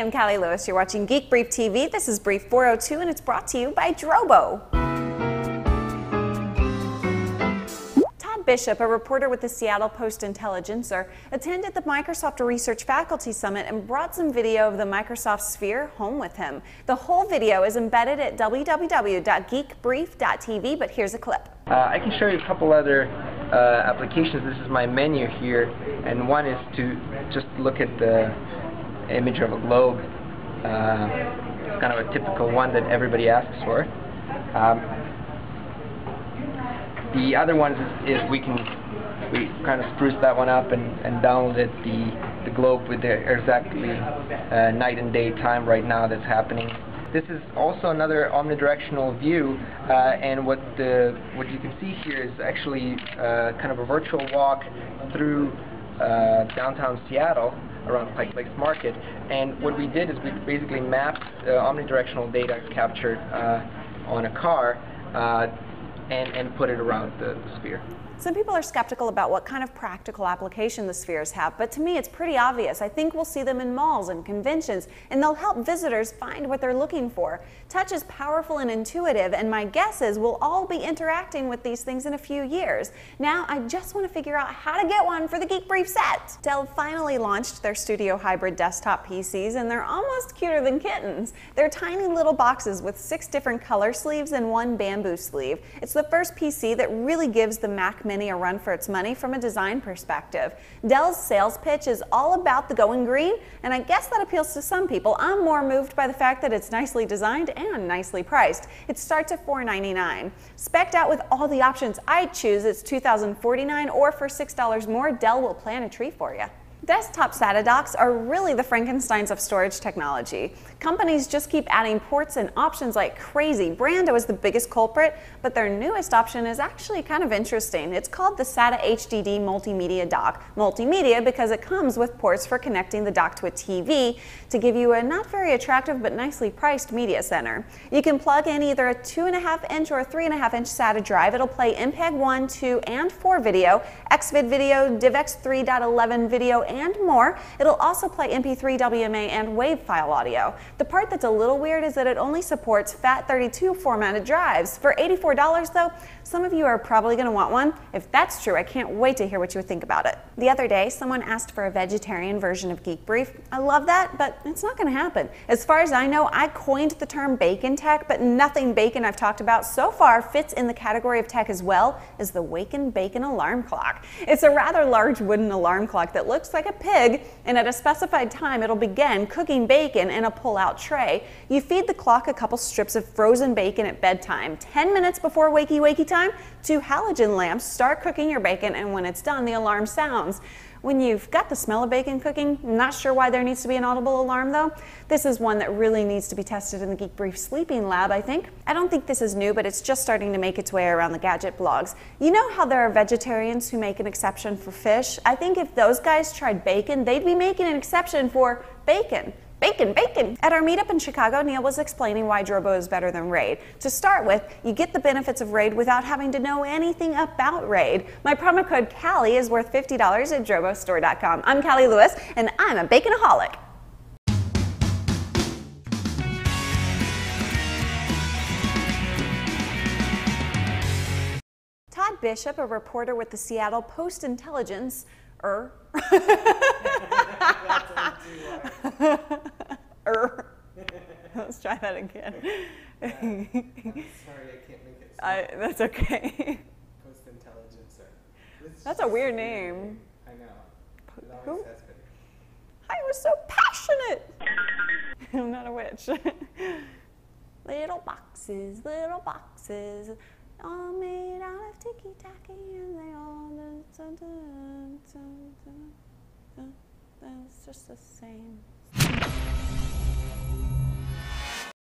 I'm Cali Lewis. You're watching Geek Brief TV. This is Brief 402 and it's brought to you by Drobo. Todd Bishop, a reporter with the Seattle Post-Intelligencer, attended the Microsoft Research Faculty Summit and brought some video of the Microsoft Sphere home with him. The whole video is embedded at www.geekbrief.tv, but here's a clip. I can show you a couple other applications. This is my menu here, and one is to just look at the image of a globe. It's kind of a typical one that everybody asks for. The other one is we kind of spruce that one up and downloaded the globe with the exactly night and day time right now that's happening. This is also another omnidirectional view, and what you can see here is actually kind of a virtual walk through downtown Seattle around Pike Place Market. And what we did is we basically mapped omnidirectional data captured on a car and put it around the sphere. Some people are skeptical about what kind of practical application the spheres have, but to me it's pretty obvious. I think we'll see them in malls and conventions, and they'll help visitors find what they're looking for. Touch is powerful and intuitive, and my guess is we'll all be interacting with these things in a few years. Now I just want to figure out how to get one for the Geek Brief set. Dell finally launched their Studio Hybrid desktop PCs, and they're almost cuter than kittens. They're tiny little boxes with 6 different color sleeves and 1 bamboo sleeve. It's the first PC that really gives the Mac Mini a run for its money from a design perspective. Dell's sales pitch is all about the going green, and I guess that appeals to some people. I'm more moved by the fact that it's nicely designed and nicely priced. It starts at $499. Spec'd out with all the options I'd choose, it's $2,049, or for $6 more, Dell will plant a tree for you. Desktop SATA docks are really the Frankensteins of storage technology. Companies just keep adding ports and options like crazy. Brando is the biggest culprit, but their newest option is actually kind of interesting. It's called the SATA HDD Multimedia Dock. Multimedia because it comes with ports for connecting the dock to a TV to give you a not very attractive but nicely priced media center. You can plug in either a 2.5-inch or a 3.5-inch SATA drive. It'll play MPEG 1, 2, and 4 video, XVID video, DivX 3.11 video, and more. It'll also play MP3, WMA, and WAV file audio. The part that's a little weird is that it only supports FAT32 formatted drives. For $84 though, some of you are probably going to want one. If that's true, I can't wait to hear what you think about it. The other day, someone asked for a vegetarian version of Geek Brief. I love that, but it's not going to happen. As far as I know, I coined the term bacon tech, but nothing bacon I've talked about so far fits in the category of tech as well as the Waken Bacon alarm clock. It's a rather large wooden alarm clock that looks like a pig, and at a specified time it'll begin cooking bacon in a pull-out tray. You feed the clock a couple strips of frozen bacon at bedtime. 10 minutes before wakey time, 2 halogen lamps start cooking your bacon, and when it's done, the alarm sounds. When you've got the smell of bacon cooking, not sure why there needs to be an audible alarm though. This is one that really needs to be tested in the Geek Brief sleeping lab, I think. I don't think this is new, but it's just starting to make its way around the gadget blogs. You know how there are vegetarians who make an exception for fish? I think if those guys tried bacon, they'd be making an exception for bacon. Bacon, bacon! At our meetup in Chicago, Neil was explaining why Drobo is better than RAID. To start with, you get the benefits of RAID without having to know anything about RAID. My promo code CALI is worth $50 at drobostore.com. I'm Cali Lewis, and I'm a baconaholic. Todd Bishop, a reporter with the Seattle Post-Intelligencer, Let's try that again. Sorry, I can't make it. That's okay. Post-Intelligencer. That's a weird name. I know. It Who? always has been. I was so passionate. I'm not a witch. Little boxes, all made out of ticky-tacky, and they all it's just the same.